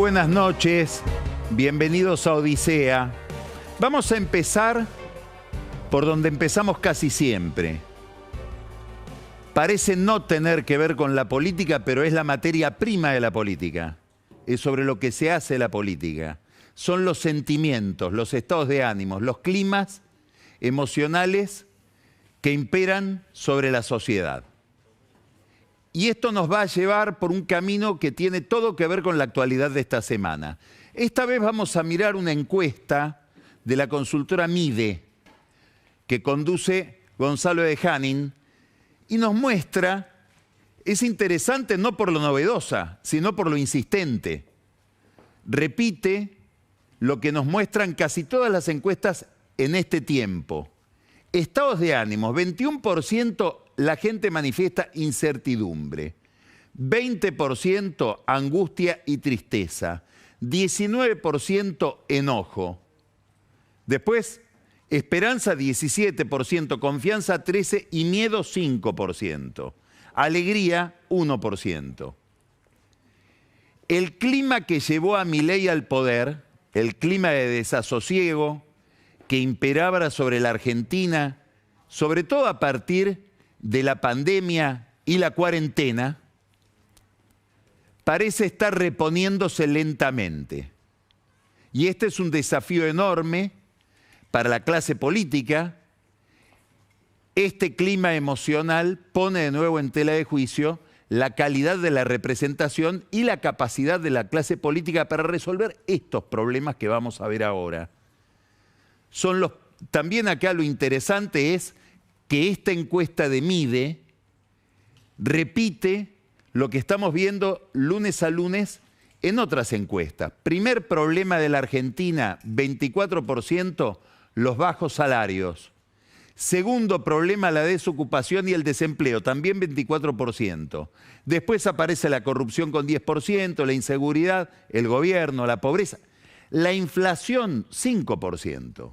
Buenas noches, bienvenidos a Odisea. Vamos a empezar por donde empezamos casi siempre. Parece no tener que ver con la política, pero es la materia prima de la política. Es sobre lo que se hace la política. Son los sentimientos, los estados de ánimos, los climas emocionales que imperan sobre la sociedad. Y esto nos va a llevar por un camino que tiene todo que ver con la actualidad de esta semana. Esta vez vamos a mirar una encuesta de la consultora MIDE, que conduce Gonzalo de Hanin, y nos muestra, es interesante no por lo novedosa, sino por lo insistente. Repite lo que nos muestran casi todas las encuestas en este tiempo. Estados de ánimos, 21% la gente manifiesta incertidumbre, 20% angustia y tristeza, 19% enojo. Después, esperanza 17%, confianza 13% y miedo 5%, alegría 1%. El clima que llevó a Milei al poder, el clima de desasosiego que imperaba sobre la Argentina, sobre todo a partir de la pandemia y la cuarentena, parece estar reponiéndose lentamente. Y este es un desafío enorme para la clase política. Este clima emocional pone de nuevo en tela de juicio la calidad de la representación y la capacidad de la clase política para resolver estos problemas que vamos a ver ahora. También acá lo interesante es que esta encuesta de MIDE repite lo que estamos viendo lunes a lunes en otras encuestas. Primer problema de la Argentina, 24%, los bajos salarios. Segundo problema, la desocupación y el desempleo, también 24%. Después aparece la corrupción con 10%, la inseguridad, el gobierno, la pobreza. La inflación, 5%.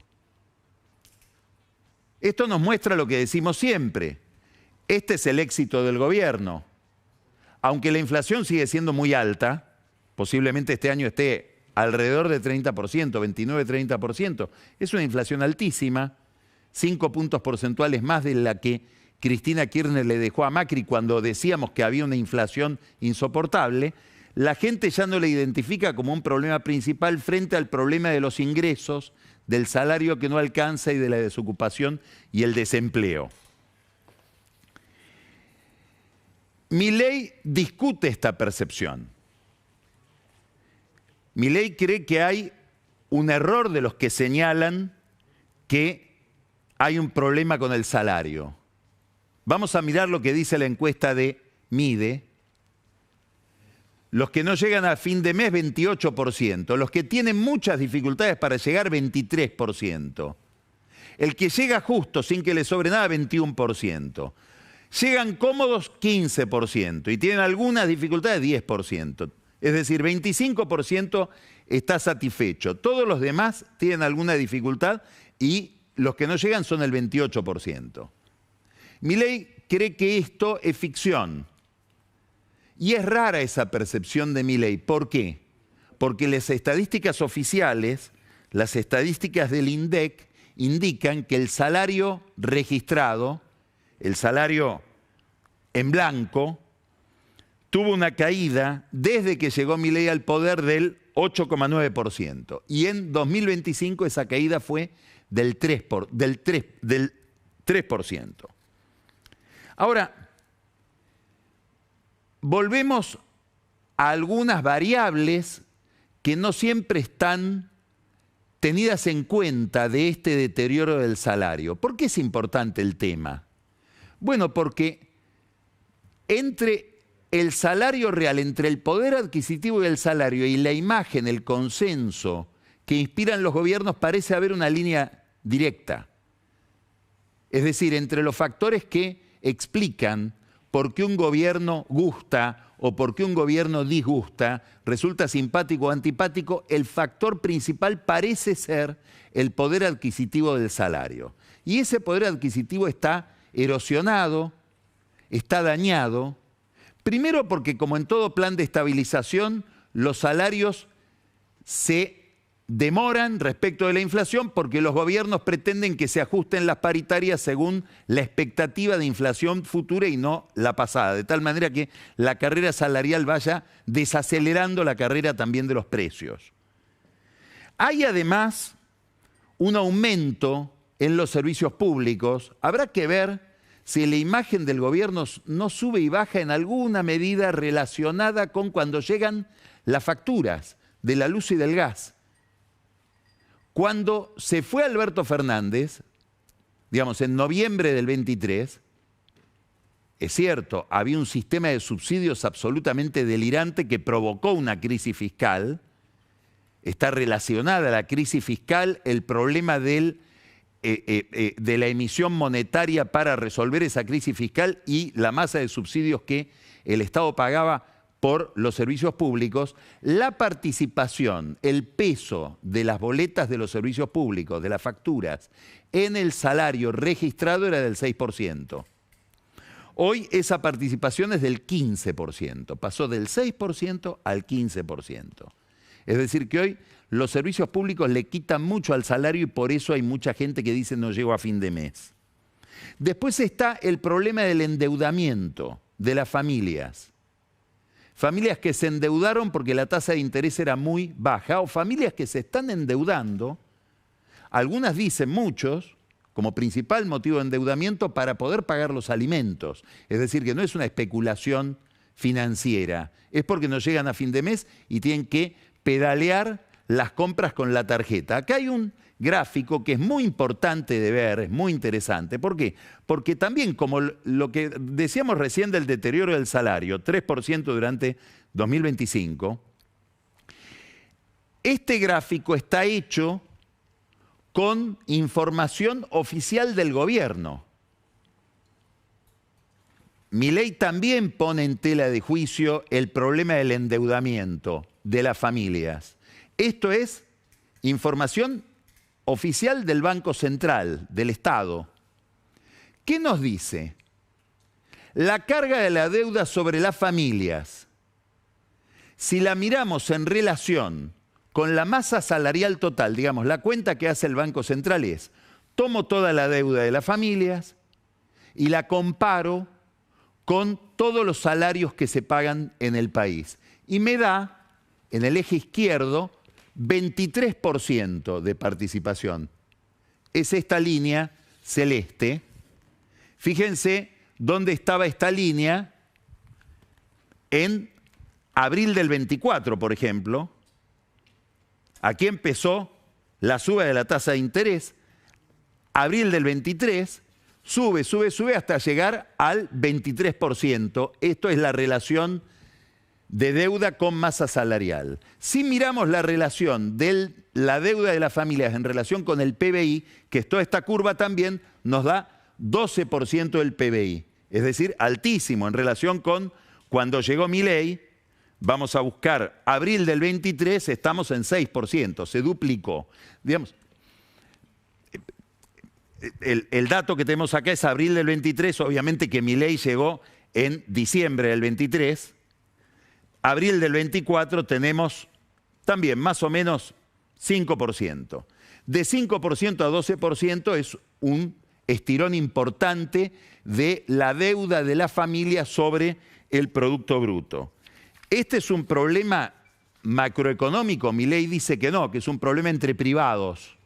Esto nos muestra lo que decimos siempre. Este es el éxito del gobierno. Aunque la inflación sigue siendo muy alta, posiblemente este año esté alrededor de 30%, 29-30%. Es una inflación altísima, 5 puntos porcentuales más de la que Cristina Kirchner le dejó a Macri cuando decíamos que había una inflación insoportable. La gente ya no la identifica como un problema principal frente al problema de los ingresos, del salario que no alcanza y de la desocupación y el desempleo. Milei discute esta percepción. Milei cree que hay un error de los que señalan que hay un problema con el salario. Vamos a mirar lo que dice la encuesta de MIDE. Los que no llegan a fin de mes, 28%. Los que tienen muchas dificultades para llegar, 23%. El que llega justo, sin que le sobre nada, 21%. Llegan cómodos, 15%. Y tienen algunas dificultades, 10%. Es decir, 25% está satisfecho. Todos los demás tienen alguna dificultad y los que no llegan son el 28%. Milei cree que esto es ficción. Y es rara esa percepción de Milei. ¿Por qué? Porque las estadísticas oficiales, las estadísticas del INDEC, indican que el salario registrado, el salario en blanco, tuvo una caída desde que llegó Milei al poder del 8,9%. Y en 2025 esa caída fue del 3%. Ahora, volvemos a algunas variables que no siempre están tenidas en cuenta de este deterioro del salario. ¿Por qué es importante el tema? Bueno, porque entre el salario real, entre el poder adquisitivo y el salario y la imagen, el consenso que inspiran los gobiernos, parece haber una línea directa. Es decir, entre los factores que explican por qué un gobierno gusta o por qué un gobierno disgusta, resulta simpático o antipático, el factor principal parece ser el poder adquisitivo del salario. Y ese poder adquisitivo está erosionado, está dañado, primero porque como en todo plan de estabilización, los salarios se demoran respecto de la inflación porque los gobiernos pretenden que se ajusten las paritarias según la expectativa de inflación futura y no la pasada, de tal manera que la carrera salarial vaya desacelerando la carrera también de los precios. Hay además un aumento en los servicios públicos. Habrá que ver si la imagen del gobierno no sube y baja en alguna medida relacionada con cuando llegan las facturas de la luz y del gas. Cuando se fue Alberto Fernández, digamos en noviembre del 23, es cierto, había un sistema de subsidios absolutamente delirante que provocó una crisis fiscal. Está relacionada a la crisis fiscal el problema de la emisión monetaria para resolver esa crisis fiscal y la masa de subsidios que el Estado pagaba por los servicios públicos. La participación, el peso de las boletas de los servicios públicos, de las facturas, en el salario registrado era del 6%. Hoy esa participación es del 15%, pasó del 6% al 15%. Es decir, que hoy los servicios públicos le quitan mucho al salario y por eso hay mucha gente que dice no llego a fin de mes. Después está el problema del endeudamiento de las familias. Familias que se endeudaron porque la tasa de interés era muy baja o familias que se están endeudando, algunas dicen muchos, como principal motivo de endeudamiento para poder pagar los alimentos. Es decir, que no es una especulación financiera, es porque no llegan a fin de mes y tienen que pedalear las compras con la tarjeta. Acá hay un gráfico que es muy importante de ver, es muy interesante. ¿Por qué? Porque también, como lo que decíamos recién del deterioro del salario, 3% durante 2025, este gráfico está hecho con información oficial del gobierno. Milei también pone en tela de juicio el problema del endeudamiento de las familias. Esto es información oficial del Banco Central, del Estado. ¿Qué nos dice? La carga de la deuda sobre las familias, si la miramos en relación con la masa salarial total, digamos, la cuenta que hace el Banco Central es, tomo toda la deuda de las familias y la comparo con todos los salarios que se pagan en el país. Y me da, en el eje izquierdo, 23% de participación. Es esta línea celeste. Fíjense dónde estaba esta línea en abril del 24, por ejemplo. Aquí empezó la suba de la tasa de interés. Abril del 23, sube hasta llegar al 23%. Esto es la relación de deuda con masa salarial. Si miramos la relación de la deuda de las familias en relación con el PBI, que es toda esta curva también, nos da 12% del PBI. Es decir, altísimo en relación con cuando llegó Milei. Vamos a buscar abril del 23, estamos en 6%, se duplicó. Digamos, el dato que tenemos acá es abril del 23, obviamente que Milei llegó en diciembre del 23. Abril del 24 tenemos también más o menos 5%. De 5% a 12% es un estirón importante de la deuda de la familia sobre el Producto Bruto. Este es un problema macroeconómico. Milei dice que no, que es un problema entre privados.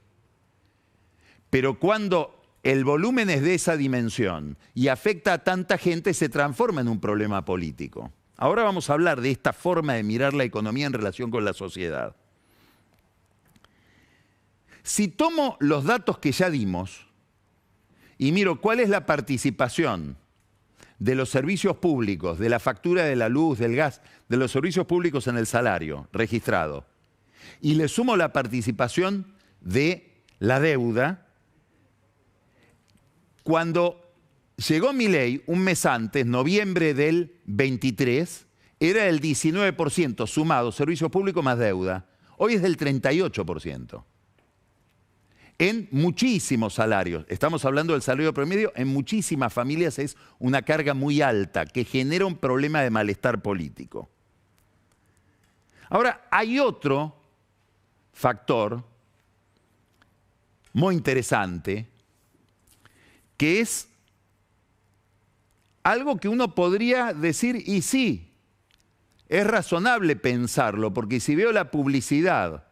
Pero cuando el volumen es de esa dimensión y afecta a tanta gente, se transforma en un problema político. Ahora vamos a hablar de esta forma de mirar la economía en relación con la sociedad. Si tomo los datos que ya dimos y miro cuál es la participación de los servicios públicos, de la factura de la luz, del gas, de los servicios públicos en el salario registrado, y le sumo la participación de la deuda, cuando llegó Milei un mes antes, noviembre del 23, era el 19% sumado servicios públicos más deuda. Hoy es del 38%. En muchísimos salarios, estamos hablando del salario promedio, en muchísimas familias es una carga muy alta que genera un problema de malestar político. Ahora, hay otro factor muy interesante, que es algo que uno podría decir, y sí, es razonable pensarlo, porque si veo la publicidad,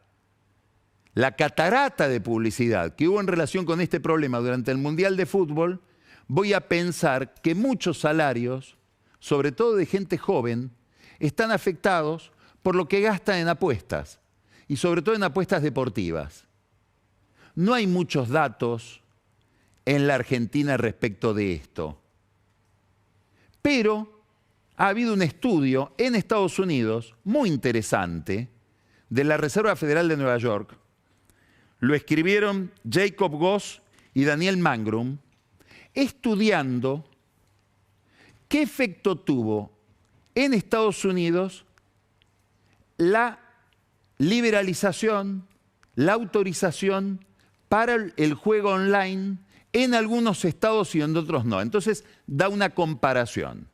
la catarata de publicidad que hubo en relación con este problema durante el Mundial de Fútbol, voy a pensar que muchos salarios, sobre todo de gente joven, están afectados por lo que gastan en apuestas, y sobre todo en apuestas deportivas. No hay muchos datos en la Argentina respecto de esto. Pero ha habido un estudio en Estados Unidos muy interesante de la Reserva Federal de Nueva York. Lo escribieron Jacob Goss y Daniel Mangrum, estudiando qué efecto tuvo en Estados Unidos la liberalización, la autorización para el juego online en algunos estados y en otros no. Entonces da una comparación.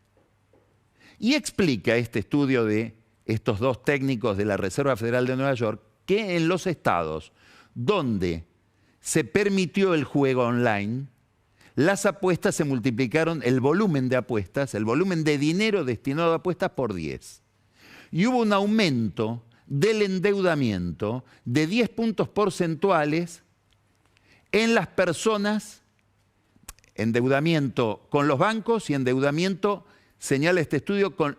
Y explica este estudio de estos dos técnicos de la Reserva Federal de Nueva York que en los estados donde se permitió el juego online, las apuestas se multiplicaron, el volumen de apuestas, el volumen de dinero destinado a apuestas por 10. Y hubo un aumento del endeudamiento de 10 puntos porcentuales en las personas, endeudamiento con los bancos y endeudamiento, señala este estudio, con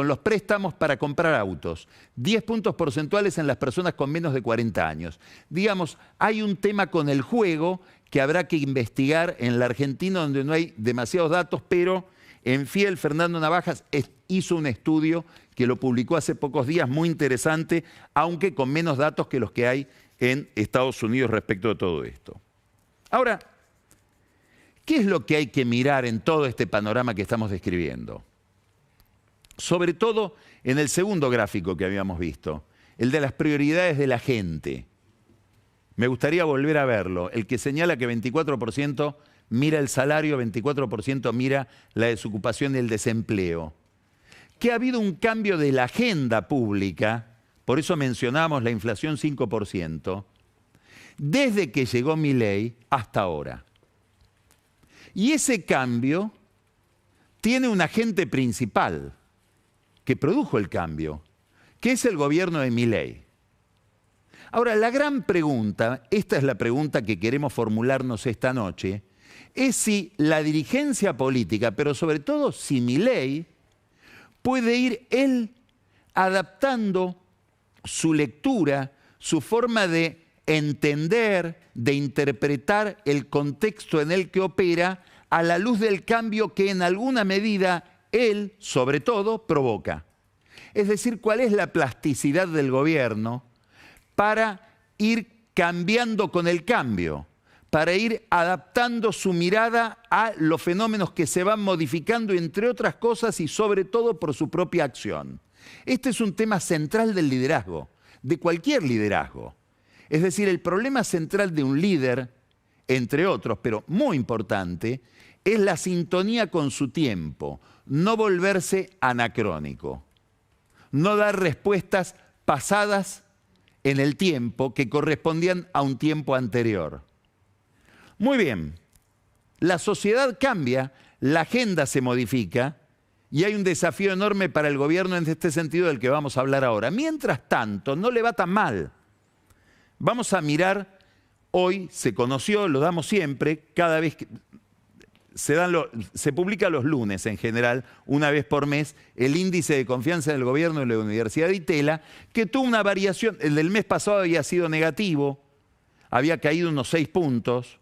los préstamos para comprar autos. 10 puntos porcentuales en las personas con menos de 40 años. Digamos, hay un tema con el juego que habrá que investigar en la Argentina, donde no hay demasiados datos, pero en Fiel, Fernando Navajas hizo un estudio que lo publicó hace pocos días, muy interesante, aunque con menos datos que los que hay en Estados Unidos respecto de todo esto. Ahora, ¿qué es lo que hay que mirar en todo este panorama que estamos describiendo? Sobre todo en el segundo gráfico que habíamos visto, el de las prioridades de la gente. Me gustaría volver a verlo, el que señala que 24% mira el salario, 24% mira la desocupación y el desempleo. Que ha habido un cambio de la agenda pública, por eso mencionamos la inflación 5%, desde que llegó Milei hasta ahora. Y ese cambio tiene un agente principal que produjo el cambio, que es el gobierno de Milei. Ahora, la gran pregunta, esta es la pregunta que queremos formularnos esta noche, es si la dirigencia política, pero sobre todo si Milei, puede ir él adaptando su lectura, su forma de entender, de interpretar el contexto en el que opera a la luz del cambio que en alguna medida él, sobre todo, provoca. Es decir, cuál es la plasticidad del gobierno para ir cambiando con el cambio, para ir adaptando su mirada a los fenómenos que se van modificando, entre otras cosas, y sobre todo por su propia acción. Este es un tema central del liderazgo, de cualquier liderazgo. Es decir, el problema central de un líder, entre otros, pero muy importante, es la sintonía con su tiempo, no volverse anacrónico, no dar respuestas pasadas en el tiempo que correspondían a un tiempo anterior. Muy bien, la sociedad cambia, la agenda se modifica y hay un desafío enorme para el gobierno en este sentido del que vamos a hablar ahora. Mientras tanto, no le va tan mal. Vamos a mirar, hoy se conoció, lo damos siempre, cada vez que se publica los lunes en general, una vez por mes, el índice de confianza del gobierno de la Universidad de Itela, que tuvo una variación, el del mes pasado había sido negativo, había caído unos 6 puntos,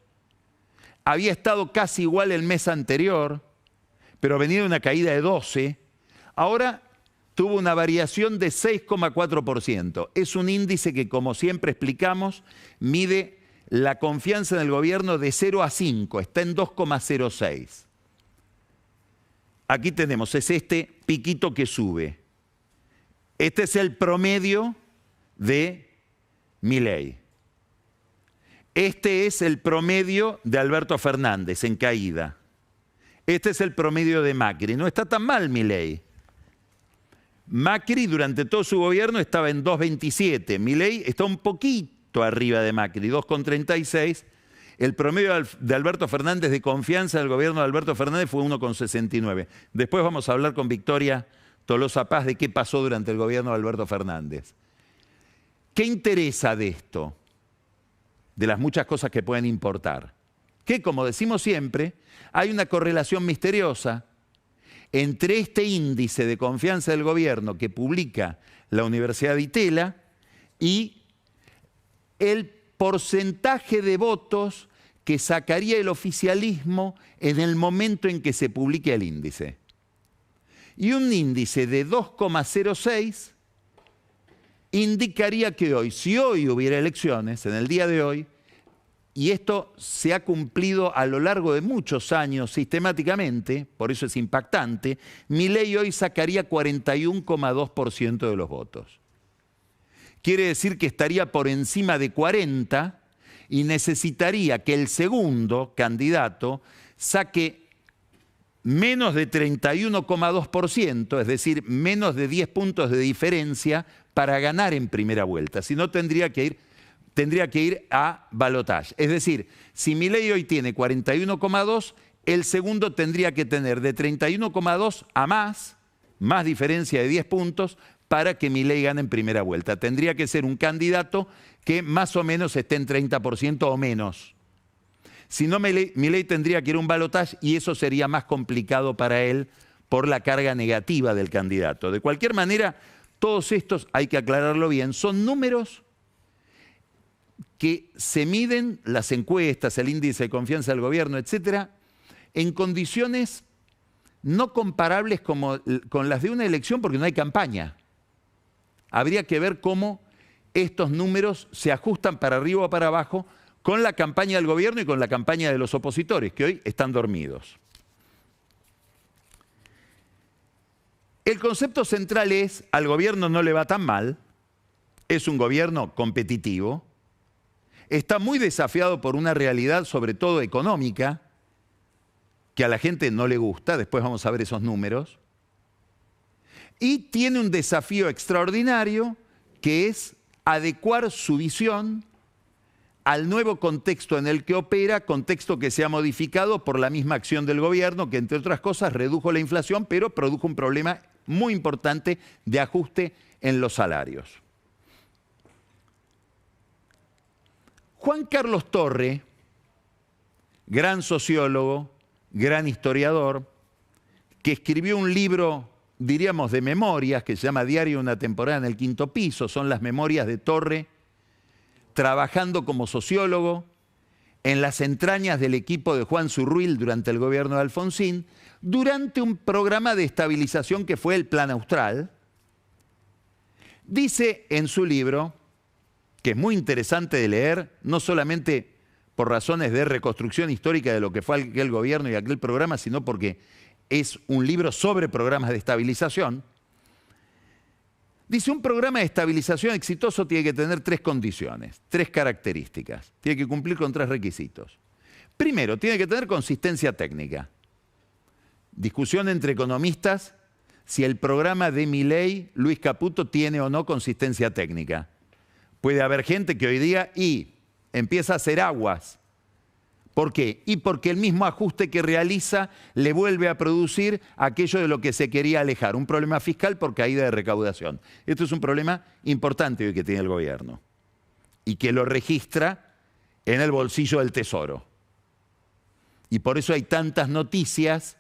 había estado casi igual el mes anterior, pero venía de una caída de 12, ahora tuvo una variación de 6,4%. Es un índice que, como siempre explicamos, mide la confianza en el gobierno de 0 a 5, está en 2,06. Aquí tenemos, es este piquito que sube. Este es el promedio de Milei. Este es el promedio de Alberto Fernández en caída. Este es el promedio de Macri. No está tan mal Milei. Macri durante todo su gobierno estaba en 2,27. Milei está un poquito arriba de Macri, 2,36. El promedio de Alberto Fernández, de confianza del gobierno de Alberto Fernández, fue 1,69. Después vamos a hablar con Victoria Tolosa Paz de qué pasó durante el gobierno de Alberto Fernández. ¿Qué interesa de esto? De las muchas cosas que pueden importar. Que, como decimos siempre, hay una correlación misteriosa entre este índice de confianza del gobierno que publica la Universidad de Itela y el porcentaje de votos que sacaría el oficialismo en el momento en que se publique el índice. Y un índice de 2,06 indicaría que hoy, si hoy hubiera elecciones, en el día de hoy, y esto se ha cumplido a lo largo de muchos años sistemáticamente, por eso es impactante, Milei hoy sacaría 41,2% de los votos. Quiere decir que estaría por encima de 40 y necesitaría que el segundo candidato saque menos de 31,2%, es decir, menos de 10 puntos de diferencia para ganar en primera vuelta. Si no, tendría que ir a balotaje. Es decir, si Milei hoy tiene 41,2, el segundo tendría que tener de 31,2 a más diferencia de 10 puntos para que Milei gane en primera vuelta. Tendría que ser un candidato que más o menos esté en 30% o menos. Si no, Milei tendría que ir a un balotaje y eso sería más complicado para él por la carga negativa del candidato. De cualquier manera, todos estos, hay que aclararlo bien, son números que se miden, las encuestas, el índice de confianza del gobierno, etcétera, en condiciones no comparables con las de una elección porque no hay campaña. Habría que ver cómo estos números se ajustan para arriba o para abajo con la campaña del gobierno y con la campaña de los opositores, que hoy están dormidos. El concepto central es, al gobierno no le va tan mal, es un gobierno competitivo, está muy desafiado por una realidad, sobre todo económica, que a la gente no le gusta, después vamos a ver esos números, y tiene un desafío extraordinario que es adecuar su visión al nuevo contexto en el que opera, contexto que se ha modificado por la misma acción del gobierno, que entre otras cosas redujo la inflación, pero produjo un problema muy importante de ajuste en los salarios. Juan Carlos Torre, gran sociólogo, gran historiador, que escribió un libro, diríamos, de memorias, que se llama Diario de una temporada en el quinto piso, son las memorias de Torre, trabajando como sociólogo en las entrañas del equipo de Juan Zurruil durante el gobierno de Alfonsín, durante un programa de estabilización que fue el Plan Austral. Dice en su libro, que es muy interesante de leer, no solamente por razones de reconstrucción histórica de lo que fue aquel gobierno y aquel programa, sino porque es un libro sobre programas de estabilización. Dice, un programa de estabilización exitoso tiene que tener 3 condiciones, 3 características. Tiene que cumplir con 3 requisitos. Primero, tiene que tener consistencia técnica. Discusión entre economistas si el programa de Milei, Luis Caputo, tiene o no consistencia técnica. Puede haber gente que hoy día empieza a hacer aguas. ¿Por qué? Y porque el mismo ajuste que realiza le vuelve a producir aquello de lo que se quería alejar, un problema fiscal por caída de recaudación. Esto es un problema importante hoy que tiene el gobierno y que lo registra en el bolsillo del Tesoro. Y por eso hay tantas noticias,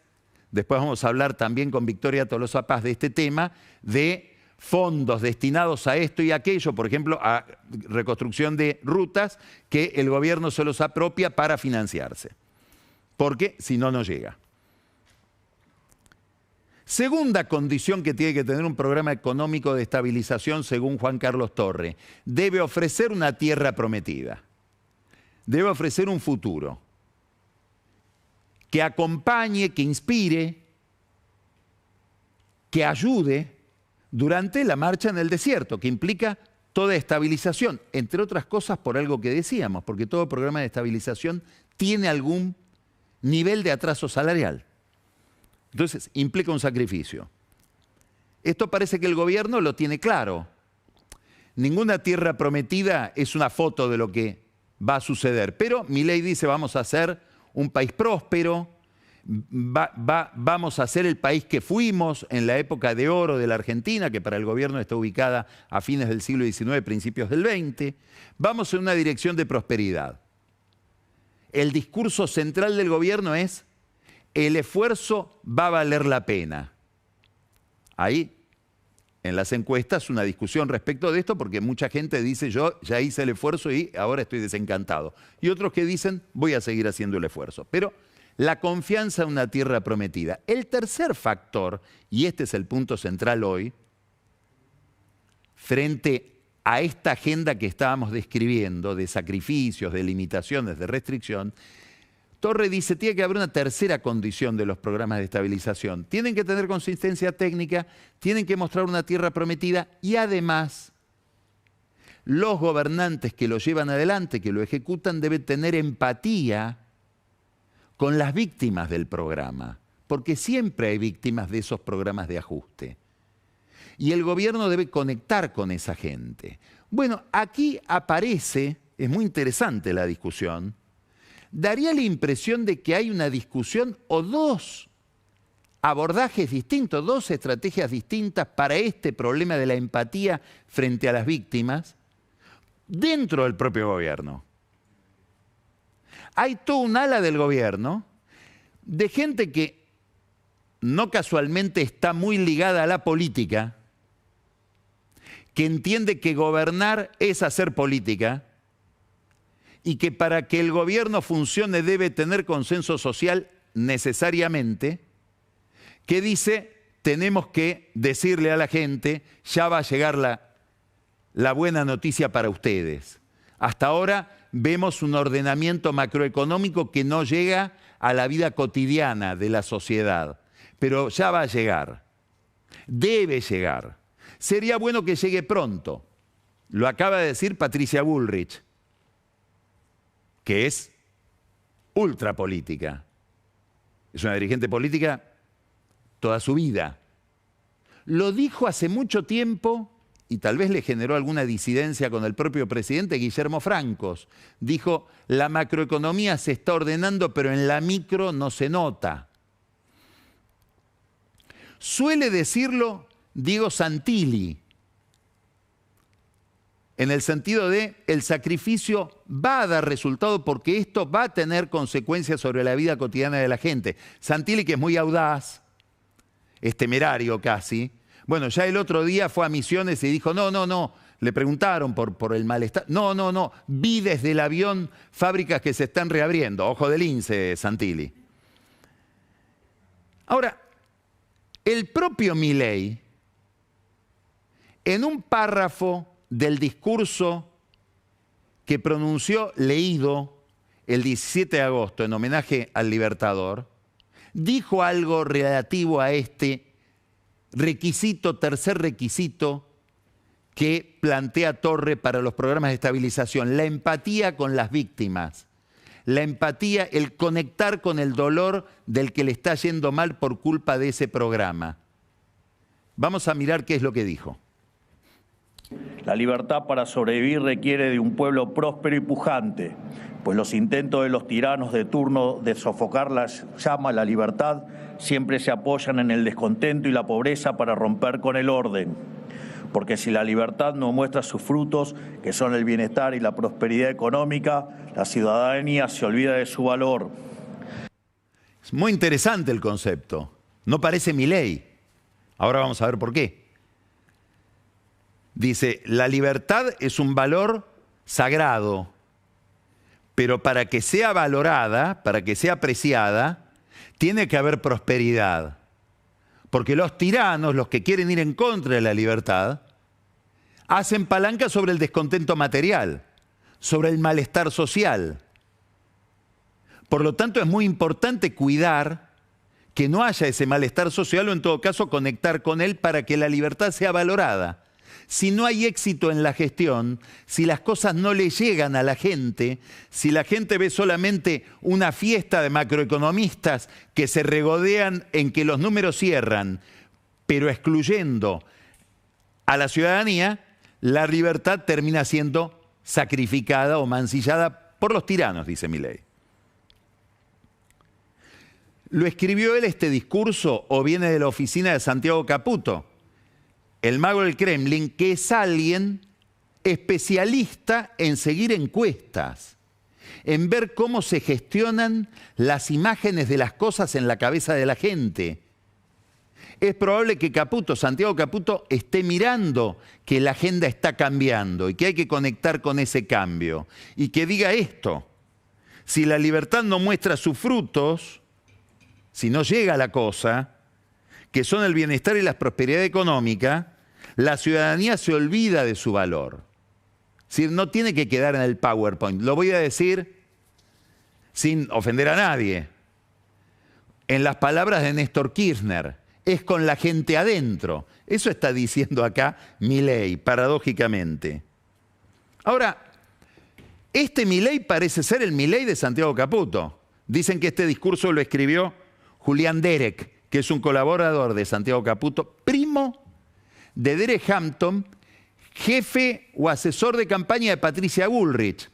después vamos a hablar también con Victoria Tolosa Paz de este tema, de fondos destinados a esto y aquello, por ejemplo, a reconstrucción de rutas, que el gobierno se los apropia para financiarse, porque si no, no llega. Segunda condición que tiene que tener un programa económico de estabilización, según Juan Carlos Torre, debe ofrecer una tierra prometida, debe ofrecer un futuro, que acompañe, que inspire, que ayude durante la marcha en el desierto, que implica toda estabilización, entre otras cosas por algo que decíamos, porque todo programa de estabilización tiene algún nivel de atraso salarial. Entonces, implica un sacrificio. Esto parece que el gobierno lo tiene claro. Ninguna tierra prometida es una foto de lo que va a suceder, pero Milei dice vamos a ser un país próspero, vamos a ser el país que fuimos en la época de oro de la Argentina, que para el gobierno está ubicada a fines del siglo XIX, principios del XX. Vamos en una dirección de prosperidad. El discurso central del gobierno es: el esfuerzo va a valer la pena. Hay en las encuestas una discusión respecto de esto, porque mucha gente dice yo ya hice el esfuerzo y ahora estoy desencantado. Y otros que dicen voy a seguir haciendo el esfuerzo. Pero la confianza en una tierra prometida. El tercer factor, y este es el punto central hoy, frente a esta agenda que estábamos describiendo, de sacrificios, de limitaciones, de restricción, Torre dice, tiene que haber una tercera condición de los programas de estabilización. Tienen que tener consistencia técnica, tienen que mostrar una tierra prometida y además los gobernantes que lo llevan adelante, que lo ejecutan, deben tener empatía con las víctimas del programa, porque siempre hay víctimas de esos programas de ajuste. Y el gobierno debe conectar con esa gente. Bueno, aquí aparece, es muy interesante la discusión, daría la impresión de que hay una discusión o dos abordajes distintos, dos estrategias distintas para este problema de la empatía frente a las víctimas dentro del propio gobierno. Hay toda un ala del gobierno de gente que no casualmente está muy ligada a la política, que entiende que gobernar es hacer política y que para que el gobierno funcione debe tener consenso social necesariamente, que dice tenemos que decirle a la gente ya va a llegar la buena noticia para ustedes. Hasta ahora vemos un ordenamiento macroeconómico que no llega a la vida cotidiana de la sociedad, pero ya va a llegar, debe llegar. Sería bueno que llegue pronto. Lo acaba de decir Patricia Bullrich, que es ultrapolítica. Es una dirigente política toda su vida. Lo dijo hace mucho tiempo y tal vez le generó alguna disidencia con el propio presidente Guillermo Francos. Dijo, la macroeconomía se está ordenando, pero en la micro no se nota. Suele decirlo Diego Santilli, en el sentido de el sacrificio va a dar resultado porque esto va a tener consecuencias sobre la vida cotidiana de la gente. Santilli, que es muy audaz, es temerario casi. Bueno, ya el otro día fue a Misiones y dijo, no, le preguntaron por el malestar. No, vi desde el avión fábricas que se están reabriendo. Ojo del lince, Santilli. Ahora, el propio Milei, en un párrafo del discurso que pronunció leído el 17 de agosto en homenaje al Libertador, dijo algo relativo a este requisito, tercer requisito que plantea Torre para los programas de estabilización, la empatía con las víctimas, la empatía, el conectar con el dolor del que le está yendo mal por culpa de ese programa. Vamos a mirar qué es lo que dijo. La libertad para sobrevivir requiere de un pueblo próspero y pujante, pues los intentos de los tiranos de turno de sofocar la llama, la libertad, siempre se apoyan en el descontento y la pobreza para romper con el orden. Porque si la libertad no muestra sus frutos, que son el bienestar y la prosperidad económica, la ciudadanía se olvida de su valor. Es muy interesante el concepto. No parece Milei. Ahora vamos a ver por qué. Dice, la libertad es un valor sagrado, pero para que sea valorada, para que sea apreciada, tiene que haber prosperidad. Porque los tiranos, los que quieren ir en contra de la libertad, hacen palanca sobre el descontento material, sobre el malestar social. Por lo tanto, es muy importante cuidar que no haya ese malestar social o en todo caso conectar con él para que la libertad sea valorada. Si no hay éxito en la gestión, si las cosas no le llegan a la gente, si la gente ve solamente una fiesta de macroeconomistas que se regodean en que los números cierran, pero excluyendo a la ciudadanía, la libertad termina siendo sacrificada o mancillada por los tiranos, dice Milei. ¿Lo escribió él este discurso o viene de la oficina de Santiago Caputo, el mago del Kremlin, que es alguien especialista en seguir encuestas, en ver cómo se gestionan las imágenes de las cosas en la cabeza de la gente? Es probable que Caputo, Santiago Caputo, esté mirando que la agenda está cambiando y que hay que conectar con ese cambio. Y que diga esto: si la libertad no muestra sus frutos, si no llega a la cosa, que son el bienestar y la prosperidad económica, la ciudadanía se olvida de su valor. Es decir, no tiene que quedar en el PowerPoint. Lo voy a decir sin ofender a nadie. En las palabras de Néstor Kirchner, es con la gente adentro. Eso está diciendo acá Milei, paradójicamente. Ahora, este Milei parece ser el Milei de Santiago Caputo. Dicen que este discurso lo escribió Julián Derek, que es un colaborador de Santiago Caputo, primo de Derek Hampton, jefe o asesor de campaña de Patricia Bullrich.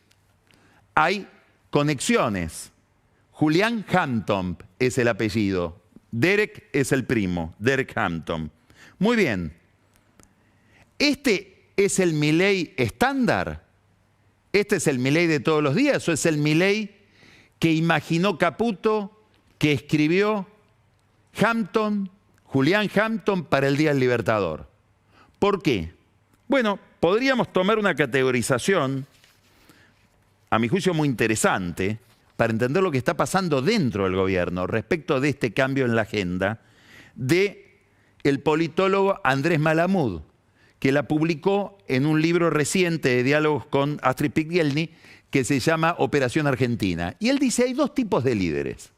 Hay conexiones. Julián Hampton es el apellido. Derek es el primo, Derek Hampton. Muy bien. ¿Este es el Milei estándar? ¿Este es el Milei de todos los días o es el Milei que imaginó Caputo, que escribió Hampton, Julián Hampton, para el Día del Libertador? ¿Por qué? Bueno, podríamos tomar una categorización, a mi juicio muy interesante, para entender lo que está pasando dentro del gobierno respecto de este cambio en la agenda, de el politólogo Andrés Malamud, que la publicó en un libro reciente de diálogos con Astrid Pighielny, que se llama Operación Argentina. Y él dice, hay dos tipos de líderes.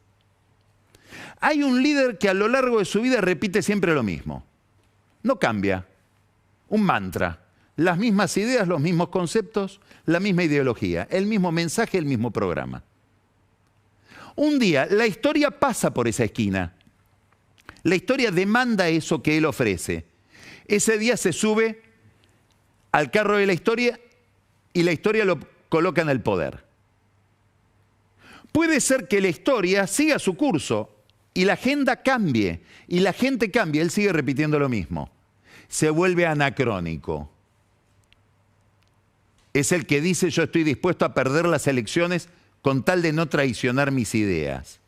Hay un líder que a lo largo de su vida repite siempre lo mismo. No cambia. Un mantra. Las mismas ideas, los mismos conceptos, la misma ideología, el mismo mensaje, el mismo programa. Un día, la historia pasa por esa esquina. La historia demanda eso que él ofrece. Ese día se sube al carro de la historia y la historia lo coloca en el poder. Puede ser que la historia siga su curso y la agenda cambie, y la gente cambie, él sigue repitiendo lo mismo. Se vuelve anacrónico. Es el que dice, yo estoy dispuesto a perder las elecciones con tal de no traicionar mis ideas.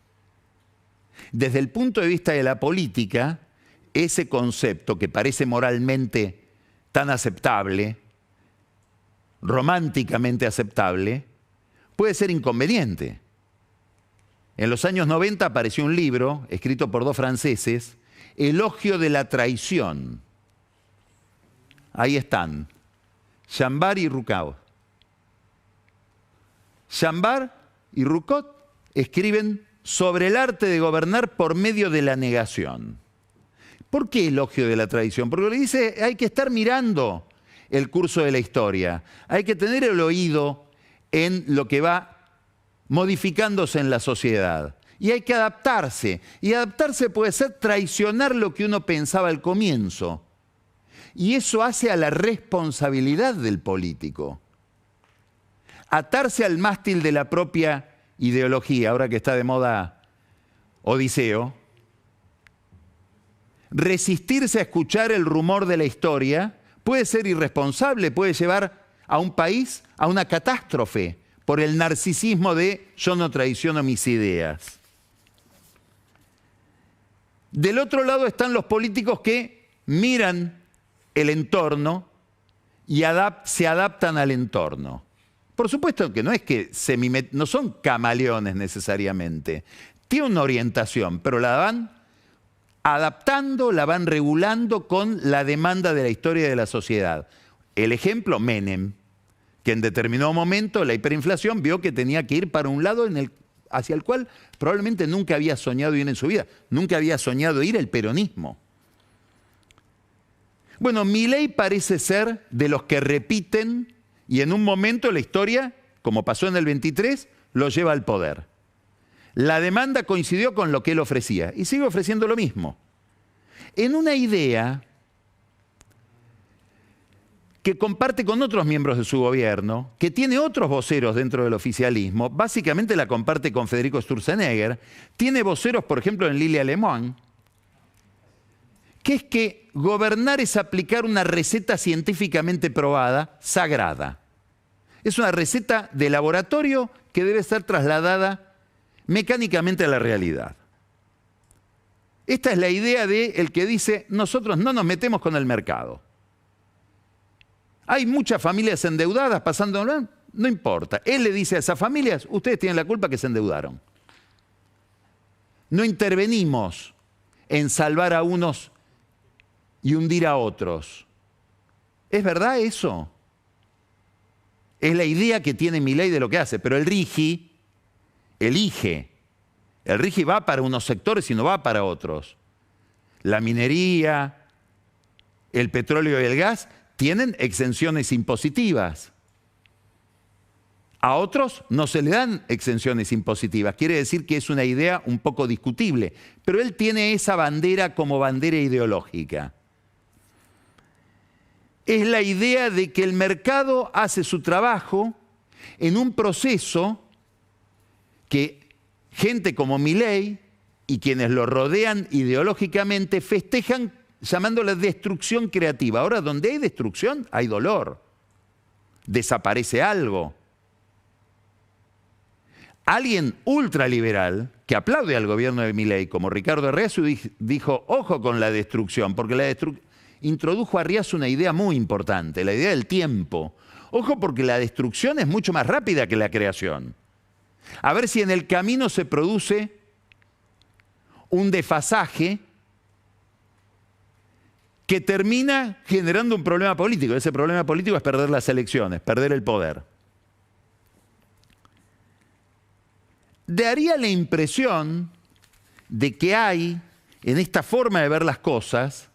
Desde el punto de vista de la política, ese concepto que parece moralmente tan aceptable, románticamente aceptable, puede ser inconveniente. En los años 90 apareció un libro, escrito por dos franceses, Elogio de la traición. Ahí están, Chambard y Roucault. Chambard y Roucault escriben sobre el arte de gobernar por medio de la negación. ¿Por qué elogio de la tradición? Porque le dice, hay que estar mirando el curso de la historia, hay que tener el oído en lo que va modificándose en la sociedad. Y hay que adaptarse. Y adaptarse puede ser traicionar lo que uno pensaba al comienzo. Y eso hace a la responsabilidad del político. Atarse al mástil de la propia ideología, ahora que está de moda Odiseo. Resistirse a escuchar el rumor de la historia puede ser irresponsable, puede llevar a un país a una catástrofe por el narcisismo de yo no traiciono mis ideas. Del otro lado están los políticos que miran el entorno y se adaptan al entorno. Por supuesto que no es que no son camaleones necesariamente. Tienen una orientación, pero la van adaptando, la van regulando con la demanda de la historia de la sociedad. El ejemplo, Menem, que en determinado momento la hiperinflación vio que tenía que ir para un lado hacia el cual probablemente nunca había soñado ir en su vida. Nunca había soñado ir el peronismo. Bueno, Milei parece ser de los que repiten y en un momento la historia, como pasó en el 23, lo lleva al poder. La demanda coincidió con lo que él ofrecía y sigue ofreciendo lo mismo. en una idea que comparte con otros miembros de su gobierno, que tiene otros voceros dentro del oficialismo, básicamente la comparte con Federico Sturzenegger, tiene voceros, por ejemplo, en Lilia Alemán, que es que gobernar es aplicar una receta científicamente probada, sagrada. Es una receta de laboratorio que debe ser trasladada mecánicamente a la realidad. Esta es la idea del que dice, nosotros no nos metemos con el mercado. Hay muchas familias endeudadas pasando, no importa. Él le dice a esas familias, ustedes tienen la culpa que se endeudaron. No intervenimos en salvar a unos y hundir a otros. ¿Es verdad eso? Es la idea que tiene Milei de lo que hace, pero el RIGI elige. El RIGI va para unos sectores y no va para otros. La minería, el petróleo y el gas tienen exenciones impositivas. A otros no se le dan exenciones impositivas. Quiere decir que es una idea un poco discutible. Pero él tiene esa bandera como bandera ideológica. Es la idea de que el mercado hace su trabajo en un proceso que gente como Milei y quienes lo rodean ideológicamente festejan llamándola destrucción creativa. Ahora, donde hay destrucción, hay dolor. Desaparece algo. Alguien ultraliberal que aplaude al gobierno de Milei, como Ricardo Arriazu, dijo, ojo con la destrucción, porque introdujo a Arriazu una idea muy importante, la idea del tiempo. Ojo porque la destrucción es mucho más rápida que la creación. A ver si en el camino se produce un desfasaje que termina generando un problema político. Ese problema político es perder las elecciones, perder el poder. Daría la impresión de que hay, en esta forma de ver las cosas,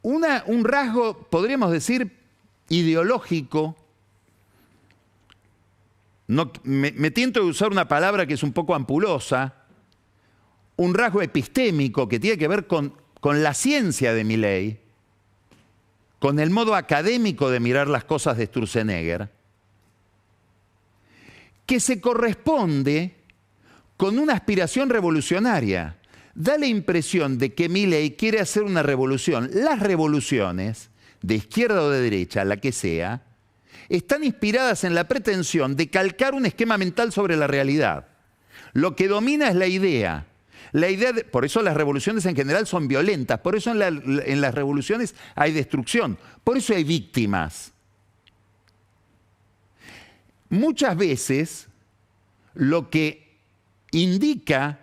un rasgo, podríamos decir, ideológico. No, me tiento de usar una palabra que es un poco ampulosa, un rasgo epistémico que tiene que ver con la ciencia de Milei, con el modo académico de mirar las cosas de Sturzenegger, que se corresponde con una aspiración revolucionaria. Da la impresión de que Milei quiere hacer una revolución. Las revoluciones, de izquierda o de derecha, la que sea, están inspiradas en la pretensión de calcar un esquema mental sobre la realidad. Lo que domina es la idea. Por eso las revoluciones en general son violentas, por eso en las revoluciones hay destrucción, por eso hay víctimas. Muchas veces lo que indica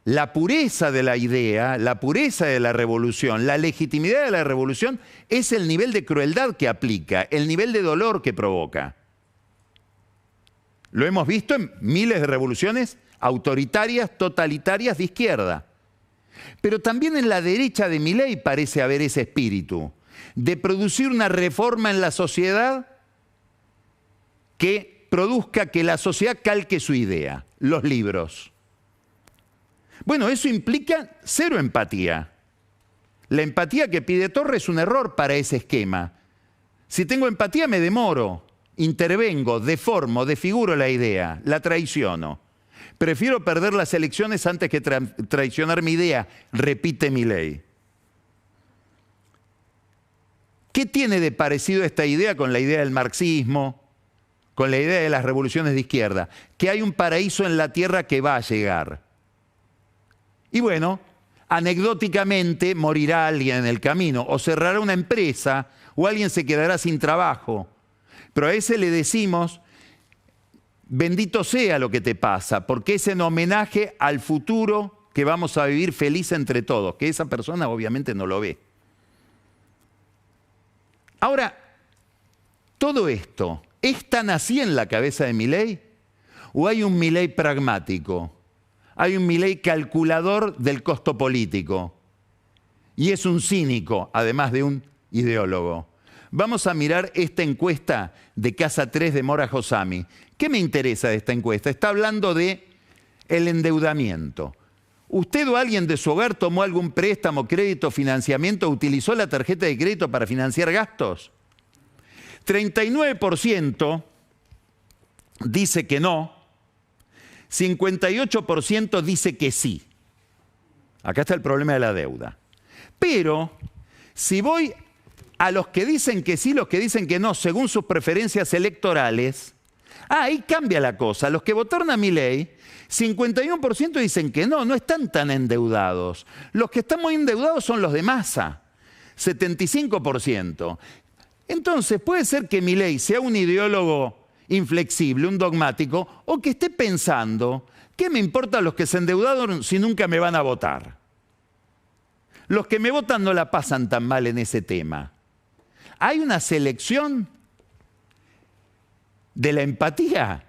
la pureza de la idea, la pureza de la revolución, la legitimidad de la revolución es el nivel de crueldad que aplica, el nivel de dolor que provoca. Lo hemos visto en miles de revoluciones autoritarias, totalitarias de izquierda. Pero también en la derecha de Milei parece haber ese espíritu de producir una reforma en la sociedad que produzca que la sociedad calque su idea, los libros. Bueno, eso implica cero empatía. La empatía que pide Torres es un error para ese esquema. Si tengo empatía me demoro, intervengo, deformo, desfiguro la idea, la traiciono. Prefiero perder las elecciones antes que traicionar mi idea, repite Milei. ¿Qué tiene de parecido esta idea con la idea del marxismo, con la idea de las revoluciones de izquierda? Que hay un paraíso en la tierra que va a llegar. Y bueno, anecdóticamente morirá alguien en el camino, o cerrará una empresa, o alguien se quedará sin trabajo. Pero a ese le decimos, bendito sea lo que te pasa, porque es en homenaje al futuro que vamos a vivir feliz entre todos, que esa persona obviamente no lo ve. Ahora, ¿todo esto es tan así en la cabeza de Milei? ¿O hay un Milei pragmático? Hay un Milei calculador del costo político. Y es un cínico, además de un ideólogo. Vamos a mirar esta encuesta de Casa 3 de Mora Josami. ¿Qué me interesa de esta encuesta? Está hablando de el endeudamiento. ¿Usted o alguien de su hogar tomó algún préstamo, crédito, financiamiento, utilizó la tarjeta de crédito para financiar gastos? 39% dice que no, 58% dice que sí. Acá está el problema de la deuda. Pero si voy a los que dicen que sí, los que dicen que no, según sus preferencias electorales, ahí cambia la cosa. Los que votaron a Milei, 51% dicen que no, no están tan endeudados. Los que están muy endeudados son los de Massa, 75%. Entonces puede ser que Milei sea un ideólogo inflexible, un dogmático, o que esté pensando, ¿qué me importa los que se endeudaron si nunca me van a votar? Los que me votan no la pasan tan mal en ese tema. Hay una selección de la empatía.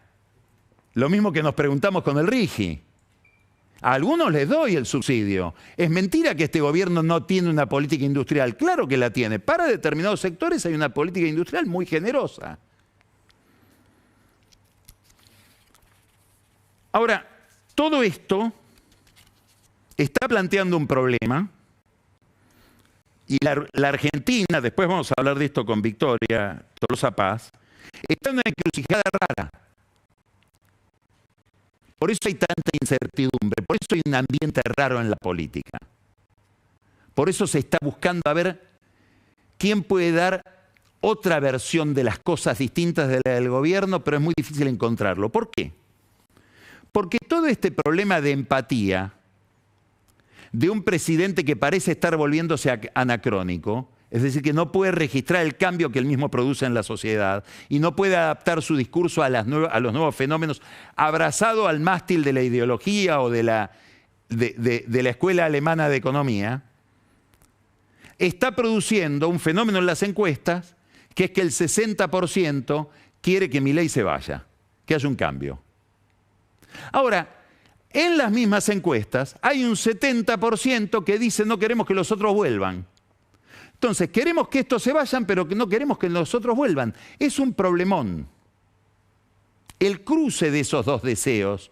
Lo mismo que nos preguntamos con el RIGI. A algunos les doy el subsidio. Es mentira que este gobierno no tiene una política industrial. Claro que la tiene. Para determinados sectores hay una política industrial muy generosa. Ahora, todo esto está planteando un problema. Y la Argentina, después vamos a hablar de esto con Victoria Tolosa Paz, está en una encrucijada rara. Por eso hay tanta incertidumbre, por eso hay un ambiente raro en la política. Por eso se está buscando a ver quién puede dar otra versión de las cosas distintas de la del gobierno, pero es muy difícil encontrarlo. ¿Por qué? Porque todo este problema de empatía de un presidente que parece estar volviéndose anacrónico, es decir, que no puede registrar el cambio que él mismo produce en la sociedad y no puede adaptar su discurso a los nuevos fenómenos, abrazado al mástil de la ideología o de la escuela alemana de economía, está produciendo un fenómeno en las encuestas que es que el 60% quiere que Milei se vaya, que haya un cambio. Ahora, en las mismas encuestas hay un 70% que dice no queremos que los otros vuelvan. Entonces, queremos que estos se vayan, pero no queremos que los otros vuelvan. Es un problemón. El cruce de esos dos deseos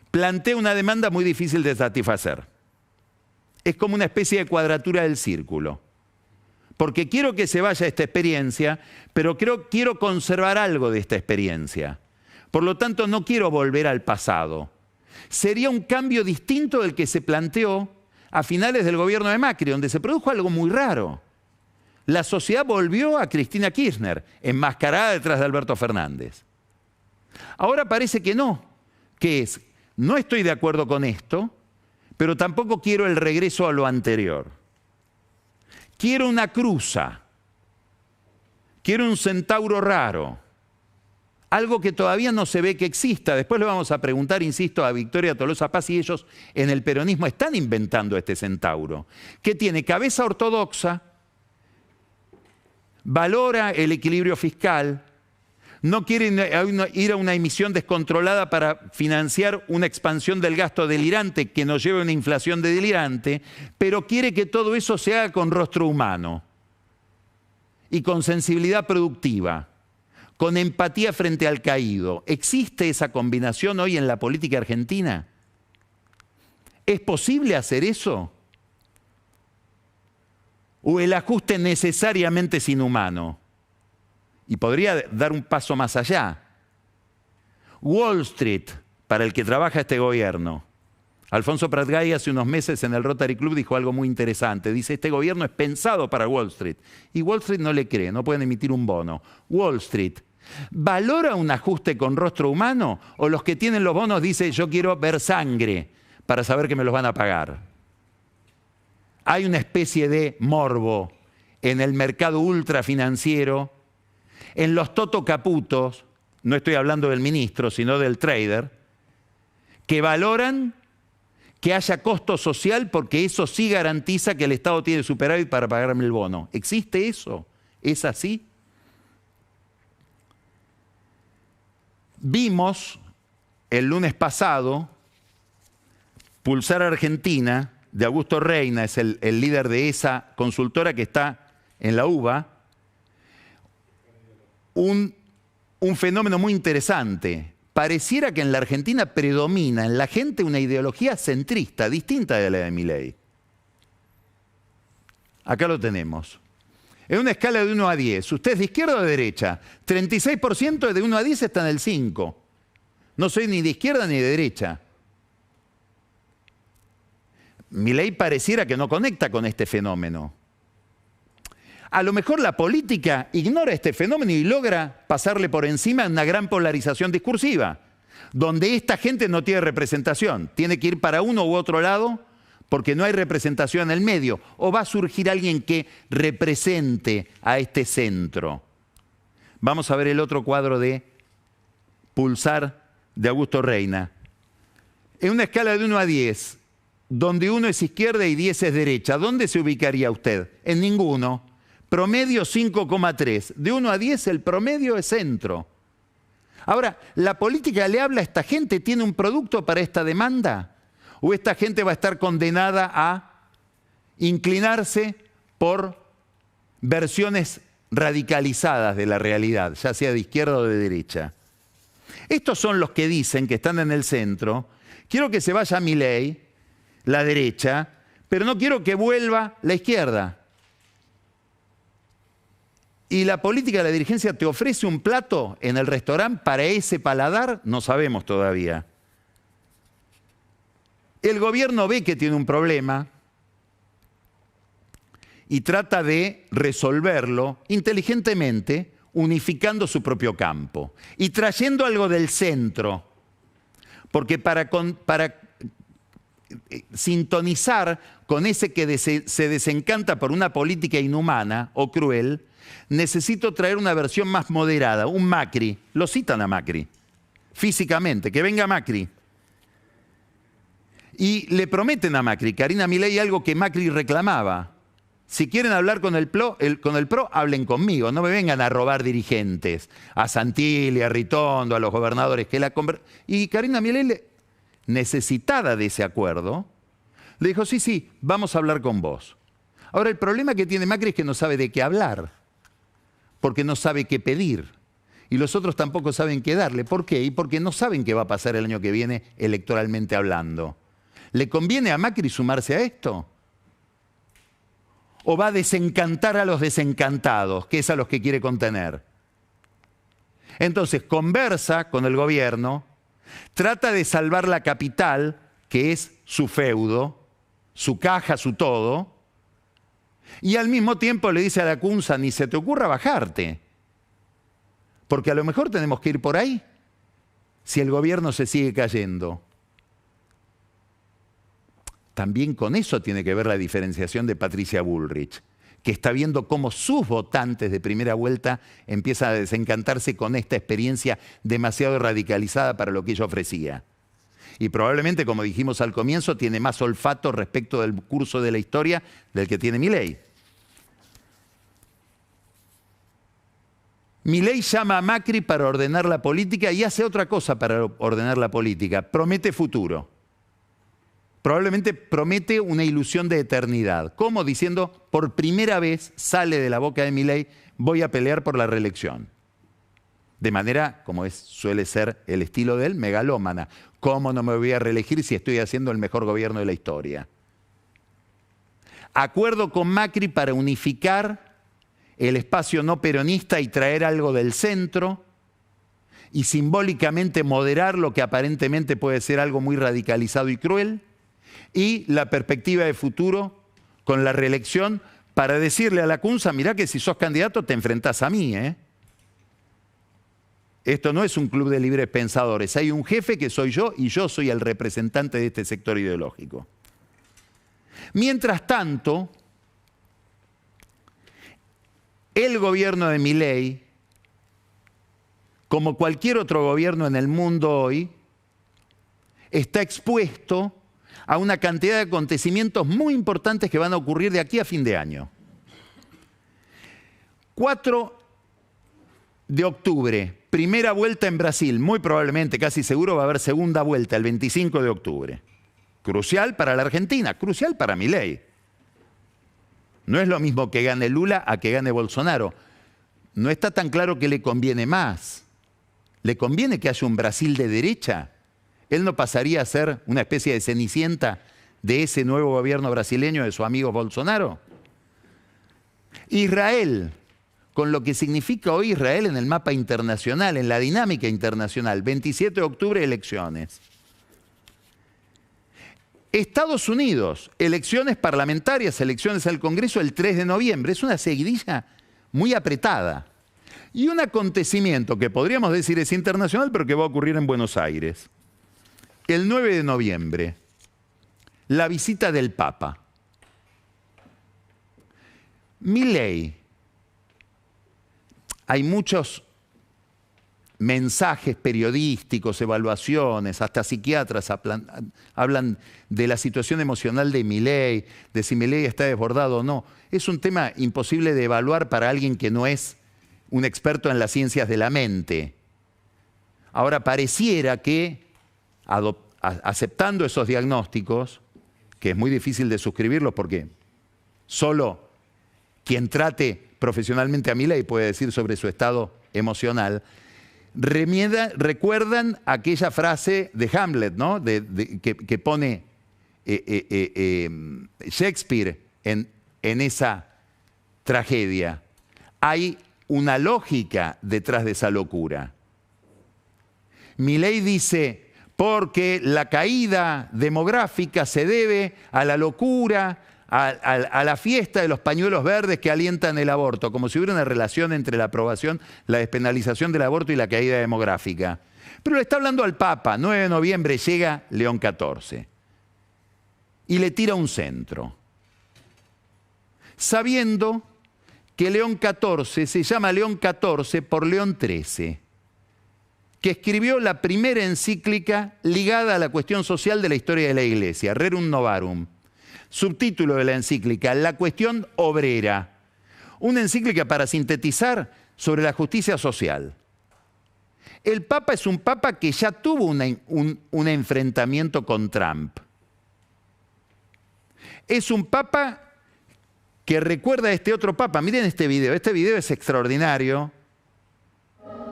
plantea una demanda muy difícil de satisfacer. Es como una especie de cuadratura del círculo. Porque quiero que se vaya esta experiencia, pero quiero conservar algo de esta experiencia. Por lo tanto, no quiero volver al pasado. Sería un cambio distinto del que se planteó a finales del gobierno de Macri, donde se produjo algo muy raro. La sociedad volvió a Cristina Kirchner, enmascarada detrás de Alberto Fernández. Ahora parece que no, no estoy de acuerdo con esto, pero tampoco quiero el regreso a lo anterior. Quiero una cruza, quiero un centauro raro. Algo que todavía no se ve que exista. Después le vamos a preguntar, insisto, a Victoria Tolosa Paz si ellos en el peronismo están inventando este centauro, que tiene cabeza ortodoxa, valora el equilibrio fiscal, no quiere ir a una emisión descontrolada para financiar una expansión del gasto delirante que nos lleve a una inflación delirante, pero quiere que todo eso se haga con rostro humano y con sensibilidad productiva, con empatía frente al caído. ¿Existe esa combinación hoy en la política argentina? ¿Es posible hacer eso? ¿O el ajuste necesariamente es inhumano? Y podría dar un paso más allá. Wall Street, para el que trabaja este gobierno. Alfonso Pratgay hace unos meses en el Rotary Club dijo algo muy interesante. Dice, este gobierno es pensado para Wall Street. Y Wall Street no le cree, no pueden emitir un bono. Wall Street, ¿valora un ajuste con rostro humano? ¿O los que tienen los bonos dicen, yo quiero ver sangre para saber que me los van a pagar? Hay una especie de morbo en el mercado ultrafinanciero, en los totocaputos, no estoy hablando del ministro, sino del trader, que valoran que haya costo social porque eso sí garantiza que el Estado tiene superávit para pagarme el bono. ¿Existe eso? ¿Es así? Vimos el lunes pasado Pulsar Argentina, de Augusto Reina, es el líder de esa consultora que está en la UBA, un fenómeno muy interesante. pareciera que en la Argentina predomina en la gente una ideología centrista, distinta de la de Milei. Acá lo tenemos. En una escala de 1 a 10, ¿usted es de izquierda o de derecha? 36% de 1 a 10 está en el 5. No soy ni de izquierda ni de derecha. Milei pareciera que no conecta con este fenómeno. A lo mejor la política ignora este fenómeno y logra pasarle por encima una gran polarización discursiva, donde esta gente no tiene representación, tiene que ir para uno u otro lado porque no hay representación en el medio, o va a surgir alguien que represente a este centro. Vamos a ver el otro cuadro de Pulsar de Augusto Reina. En una escala de 1 a 10, donde 1 es izquierda y 10 es derecha, ¿dónde se ubicaría usted? En ninguno. Promedio 5,3. De 1 a 10 el promedio es centro. Ahora, ¿la política le habla a esta gente? ¿Tiene un producto para esta demanda? ¿O esta gente va a estar condenada a inclinarse por versiones radicalizadas de la realidad, ya sea de izquierda o de derecha? Estos son los que dicen que están en el centro. Quiero que se vaya Milei, la derecha, pero no quiero que vuelva la izquierda. ¿Y la política de la dirigencia te ofrece un plato en el restaurante para ese paladar? No sabemos todavía. El gobierno ve que tiene un problema y trata de resolverlo inteligentemente, unificando su propio campo y trayendo algo del centro. Porque para sintonizar con ese que se desencanta por una política inhumana o cruel, necesito traer una versión más moderada, un Macri. Lo citan a Macri, físicamente, que venga Macri. Y le prometen a Macri, Karina Milei, algo que Macri reclamaba. Si quieren hablar con el PRO, hablen conmigo, no me vengan a robar dirigentes, a Santilli, a Ritondo, a los gobernadores. Y Karina Milei, necesitada de ese acuerdo, le dijo, sí, vamos a hablar con vos. Ahora, el problema que tiene Macri es que no sabe de qué hablar, porque no sabe qué pedir. Y los otros tampoco saben qué darle. ¿Por qué? Y porque no saben qué va a pasar el año que viene electoralmente hablando. ¿Le conviene a Macri sumarse a esto? ¿O va a desencantar a los desencantados, que es a los que quiere contener? Entonces conversa con el gobierno, trata de salvar la capital, que es su feudo, su caja, su todo, y al mismo tiempo le dice a la Cunza, ni se te ocurra bajarte, porque a lo mejor tenemos que ir por ahí, si el gobierno se sigue cayendo. También con eso tiene que ver la diferenciación de Patricia Bullrich, que está viendo cómo sus votantes de primera vuelta empiezan a desencantarse con esta experiencia demasiado radicalizada para lo que ella ofrecía. Y probablemente, como dijimos al comienzo, tiene más olfato respecto del curso de la historia del que tiene Milei. Milei llama a Macri para ordenar la política y hace otra cosa para ordenar la política. Promete futuro. Probablemente promete una ilusión de eternidad. ¿Cómo? Diciendo, por primera vez sale de la boca de Milei, voy a pelear por la reelección. De manera, como suele ser el estilo de él, megalómana. ¿Cómo no me voy a reelegir si estoy haciendo el mejor gobierno de la historia? Acuerdo con Macri para unificar el espacio no peronista y traer algo del centro y simbólicamente moderar lo que aparentemente puede ser algo muy radicalizado y cruel. Y la perspectiva de futuro con la reelección para decirle a la Cunza, mirá que si sos candidato te enfrentás a mí, ¿eh? Esto no es un club de libres pensadores, hay un jefe que soy yo y yo soy el representante de este sector ideológico. Mientras tanto, el gobierno de Milei, como cualquier otro gobierno en el mundo hoy, está expuesto a una cantidad de acontecimientos muy importantes que van a ocurrir de aquí a fin de año. 4 de octubre, primera vuelta en Brasil, muy probablemente, casi seguro va a haber segunda vuelta el 25 de octubre. Crucial para la Argentina, crucial para Milei. No es lo mismo que gane Lula a que gane Bolsonaro. No está tan claro que le conviene más. ¿Le conviene que haya un Brasil de derecha? ¿Él no pasaría a ser una especie de cenicienta de ese nuevo gobierno brasileño de su amigo Bolsonaro? Israel, con lo que significa hoy Israel en el mapa internacional, en la dinámica internacional. 27 de octubre, elecciones. Estados Unidos, elecciones parlamentarias, elecciones al Congreso el 3 de noviembre. Es una seguidilla muy apretada. Y un acontecimiento que podríamos decir es internacional, pero que va a ocurrir en Buenos Aires. El 9 de noviembre, la visita del Papa. Milei. Hay muchos mensajes periodísticos, evaluaciones, hasta psiquiatras hablan de la situación emocional de Milei, de si Milei está desbordado o no. Es un tema imposible de evaluar para alguien que no es un experto en las ciencias de la mente. Ahora, pareciera que, aceptando esos diagnósticos, que es muy difícil de suscribirlos porque solo quien trate profesionalmente a Milei puede decir sobre su estado emocional, recuerdan aquella frase de Hamlet, ¿no? que pone Shakespeare en esa tragedia. Hay una lógica detrás de esa locura. Milei dice, porque la caída demográfica se debe a la locura, a la fiesta de los pañuelos verdes que alientan el aborto, como si hubiera una relación entre la aprobación, la despenalización del aborto y la caída demográfica. Pero le está hablando al Papa. 9 de noviembre llega León XIV y le tira un centro, sabiendo que León XIV se llama León XIV por León XIII, que escribió la primera encíclica ligada a la cuestión social de la historia de la Iglesia, Rerum Novarum. Subtítulo de la encíclica, La cuestión obrera. Una encíclica para sintetizar sobre la justicia social. El Papa es un Papa que ya tuvo un enfrentamiento con Trump. Es un Papa que recuerda a este otro Papa. Miren este video es extraordinario.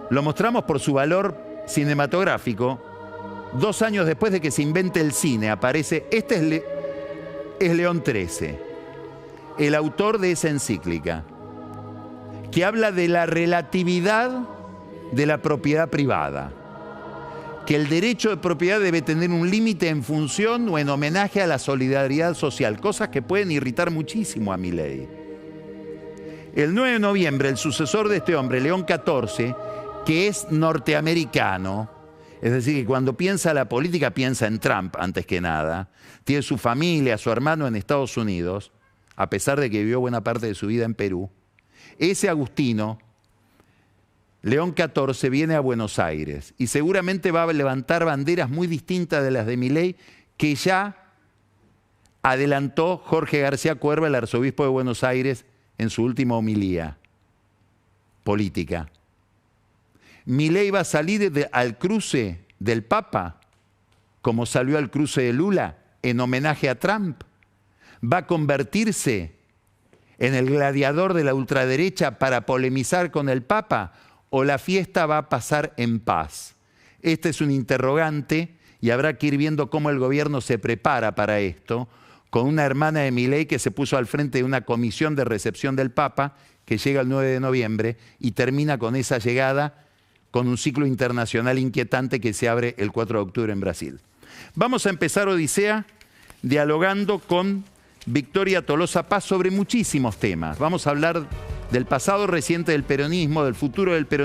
Lo mostramos por su valor cinematográfico. 2 años después de que se invente el cine, aparece, es León XIII, el autor de esa encíclica, que habla de la relatividad de la propiedad privada, que el derecho de propiedad debe tener un límite en función o en homenaje a la solidaridad social, cosas que pueden irritar muchísimo a Milei. El 9 de noviembre, el sucesor de este hombre, León XIV, que es norteamericano, es decir, que cuando piensa la política piensa en Trump antes que nada, tiene su familia, su hermano en Estados Unidos, a pesar de que vivió buena parte de su vida en Perú. Ese Agustino, León XIV, viene a Buenos Aires y seguramente va a levantar banderas muy distintas de las de Milei, que ya adelantó Jorge García Cuerva, el arzobispo de Buenos Aires, en su última homilía política. Milei va a salir al cruce del Papa, como salió al cruce de Lula, en homenaje a Trump. Va a convertirse en el gladiador de la ultraderecha para polemizar con el Papa, o la fiesta va a pasar en paz. Este es un interrogante y habrá que ir viendo cómo el gobierno se prepara para esto, con una hermana de Milei que se puso al frente de una comisión de recepción del Papa, que llega el 9 de noviembre y termina con esa llegada, con un ciclo internacional inquietante que se abre el 4 de octubre en Brasil. Vamos a empezar Odisea dialogando con Victoria Tolosa Paz sobre muchísimos temas. Vamos a hablar del pasado reciente del peronismo, del futuro del peronismo.